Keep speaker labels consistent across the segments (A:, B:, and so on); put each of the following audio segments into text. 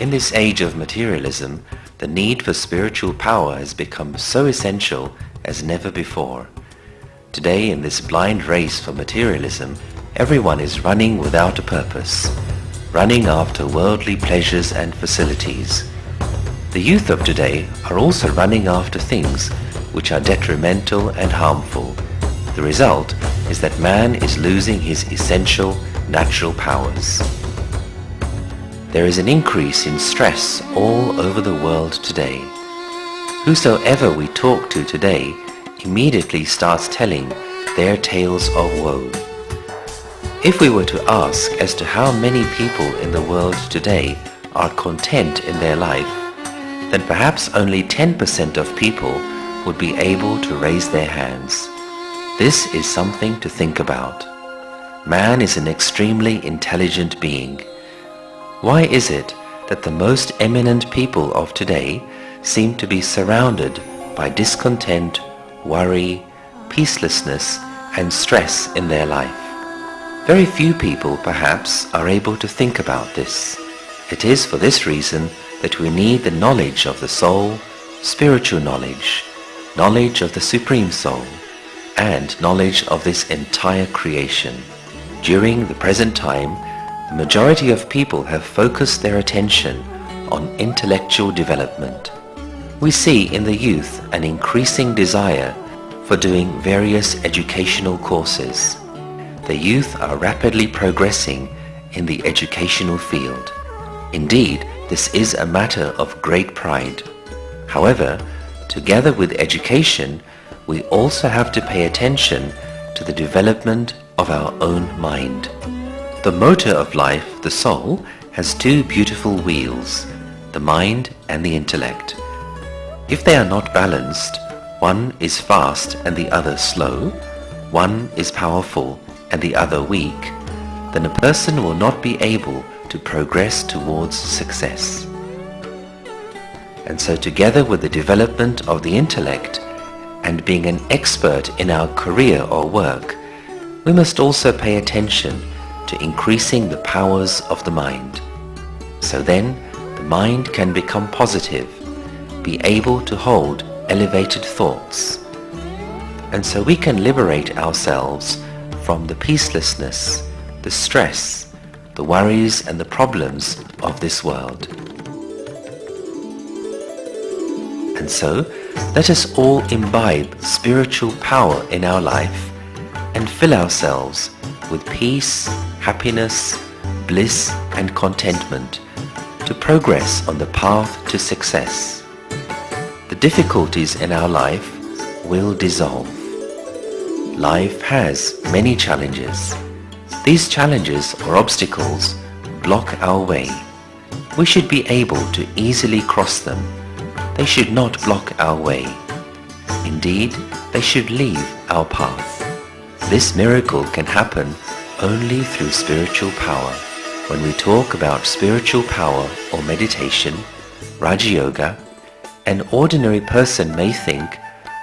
A: In this age of materialism, the need for spiritual power has become so essential as never before. Today, in this blind race for materialism, everyone is running without a purpose, running after worldly pleasures and facilities. The youth of today are also running after things which are detrimental and harmful. The result is that man is losing his essential natural powers. There is an increase in stress all over the world today. Whosoever we talk to today immediately starts telling their tales of woe. If we were to ask as to how many people in the world today are content in their life, then perhaps only 10% of people would be able to raise their hands. This is something to think about. Man is an extremely intelligent being. Why is it that the most eminent people of today seem to be surrounded by discontent, worry, peacelessness, and stress in their life? Very few people, perhaps, are able to think about this. It is for this reason that we need the knowledge of the soul, spiritual knowledge, knowledge of the Supreme Soul, and knowledge of this entire creation. During the present time, the majority of people have focused their attention on intellectual development. We see in the youth an increasing desire for doing various educational courses. The youth are rapidly progressing in the educational field. Indeed, this is a matter of great pride. However, together with education, we also have to pay attention to the development of our own mind. The motor of life, the soul, has two beautiful wheels, the mind and the intellect. If they are not balanced, one is fast and the other slow, one is powerful and the other weak, then a person will not be able to progress towards success. And so together with the development of the intellect and being an expert in our career or work, we must also pay attention to increasing the powers of the mind. So then, the mind can become positive, be able to hold elevated thoughts. And so we can liberate ourselves from the peacelessness, the stress, the worries and the problems of this world. And so, let us all imbibe spiritual power in our life and fill ourselves with peace, happiness, bliss and contentment to progress on the path to success. The difficulties in our life will dissolve. Life has many challenges. These challenges or obstacles block our way. We should be able to easily cross them. They should not block our way. Indeed, they should leave our path. This miracle can happen only through spiritual power. When we talk about spiritual power or meditation, Raja Yoga, an ordinary person may think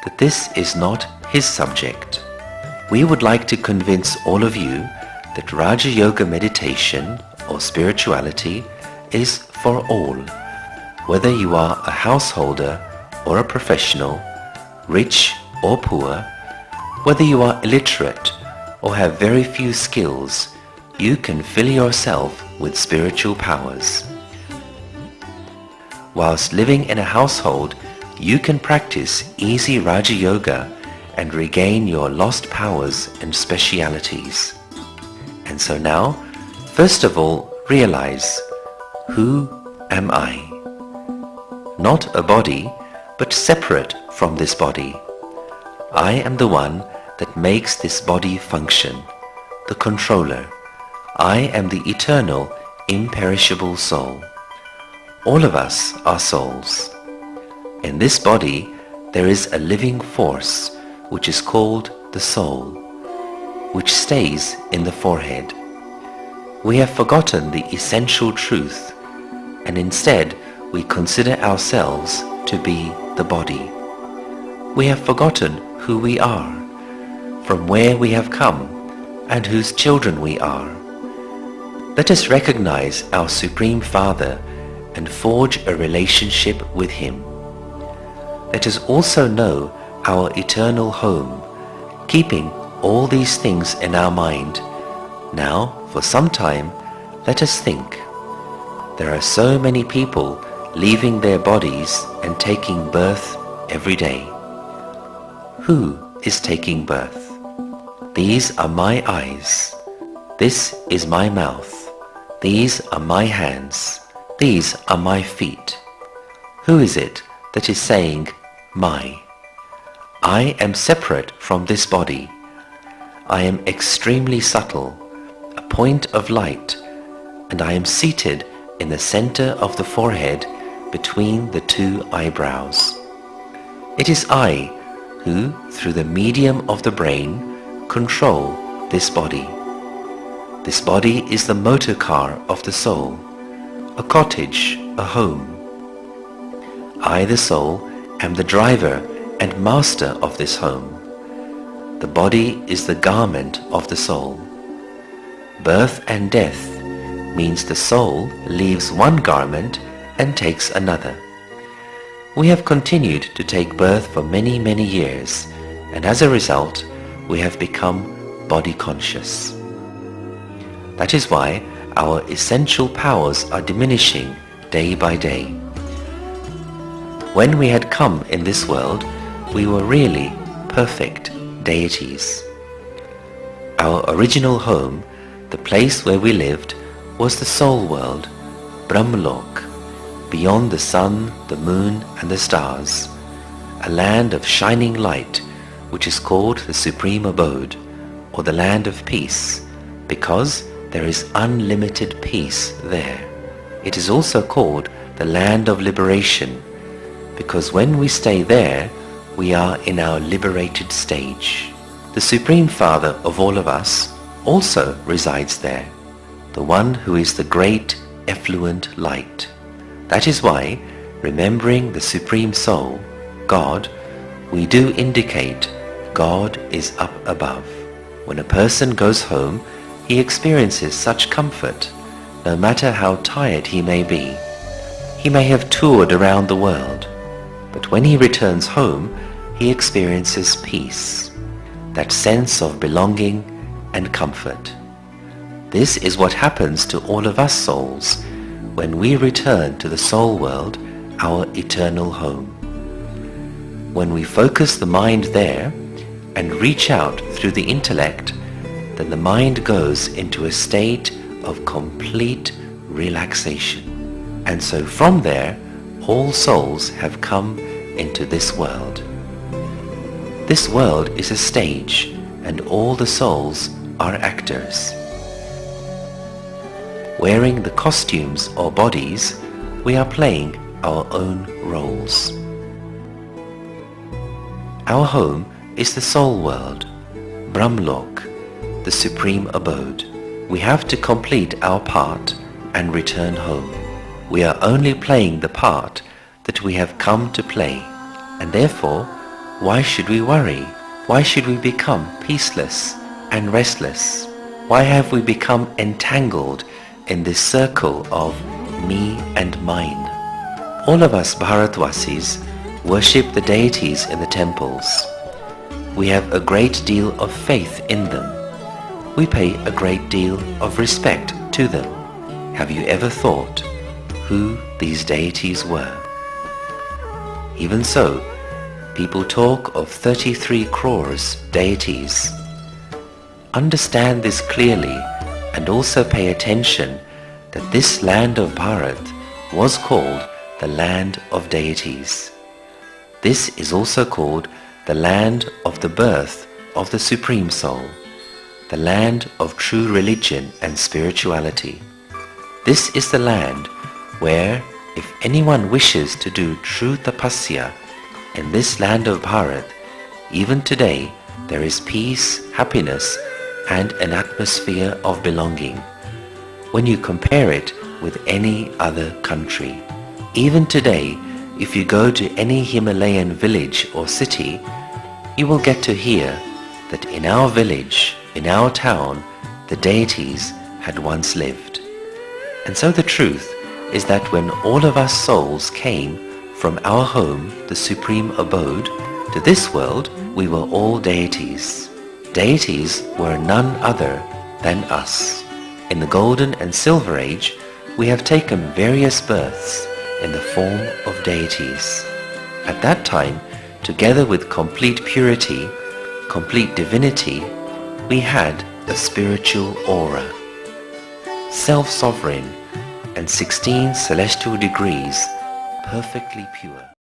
A: that this is not his subject. We would like to convince all of you that Raja Yoga meditation or spirituality is for all. Whether you are a householder or a professional, rich or poor, whether you are illiterate or have very few skills, you can fill yourself with spiritual powers. Whilst living in a household, you can practice easy Raja Yoga and regain your lost powers and specialities. And so now, first of all, realize, who am I? Not a body, but separate from this body. I am the one that makes this body function, the controller. I am the eternal, imperishable soul. All of us are souls. In this body, there is a living force which is called the soul, which stays in the forehead. We have forgotten the essential truth, and instead we consider ourselves to be the body. We have forgotten who we are, from where we have come, and whose children we are. Let us recognize our Supreme Father and forge a relationship with Him. Let us also know our eternal home, keeping all these things in our mind. Now, for some time, let us think. There are so many people leaving their bodies and taking birth every day. Who is taking birth? These are my eyes. This is my mouth. These are my hands. These are my feet. Who is it that is saying, my? I am separate from this body. I am extremely subtle, a point of light, and I am seated in the center of the forehead between the two eyebrows. It is I who, through the medium of the brain, control this body. This body is the motor car of the soul, a cottage, a home. I, the soul, am the driver and master of this home. The body is the garment of the soul. Birth and death means the soul leaves one garment and takes another. We have continued to take birth for many, many years, and as a result, we have become body conscious. That is why our essential powers are diminishing day by day. When we had come in this world, we were really perfect deities. Our original home, the place where we lived, was the soul world, Brahmalok, beyond the sun, the moon and the stars, a land of shining light which is called the supreme abode, or the land of peace, because there is unlimited peace there. It is also called the land of liberation, because when we stay there, we are in our liberated stage. The Supreme Father of all of us also resides there, the one who is the great effluent light. That is why, remembering the Supreme Soul, God, we do indicate God is up above. When a person goes home, he experiences such comfort, no matter how tired he may be. He may have toured around the world, but when he returns home, he experiences peace, that sense of belonging and comfort. This is what happens to all of us souls when we return to the soul world, our eternal home. When we focus the mind there and reach out through the intellect, then the mind goes into a state of complete relaxation. And so from there, all souls have come into this world. This world is a stage, and all the souls are actors. Wearing the costumes or bodies, we are playing our own roles. Our home is the soul world, Brahmalok, the supreme abode. We have to complete our part and return home. We are only playing the part that we have come to play, and therefore, why should we worry? Why should we become peaceless and restless? Why have we become entangled in this circle of me and mine? All of us Bharatwasis worship the deities in the temples. We have a great deal of faith in them. We pay a great deal of respect to them. Have you ever thought who these deities were? Even so, people talk of 33 crores deities. Understand this clearly and also pay attention that this land of Bharat was called the land of deities. This is also called the land of the birth of the Supreme Soul, the land of true religion and spirituality. This is the land where, if anyone wishes to do true tapasya in this land of Bharat, even today there is peace, happiness, and an atmosphere of belonging. When you compare it with any other country. Even today, if you go to any Himalayan village or city, you will get to hear that in our village, in our town, the deities had once lived. And so the truth is that when all of us souls came from our home, the supreme abode, to this world, we were all deities. Deities were none other than us. In the Golden and Silver Age, we have taken various births in the form of deities. At that time, together with complete purity, complete divinity, we had a spiritual aura, self-sovereign, and 16 celestial degrees perfectly pure.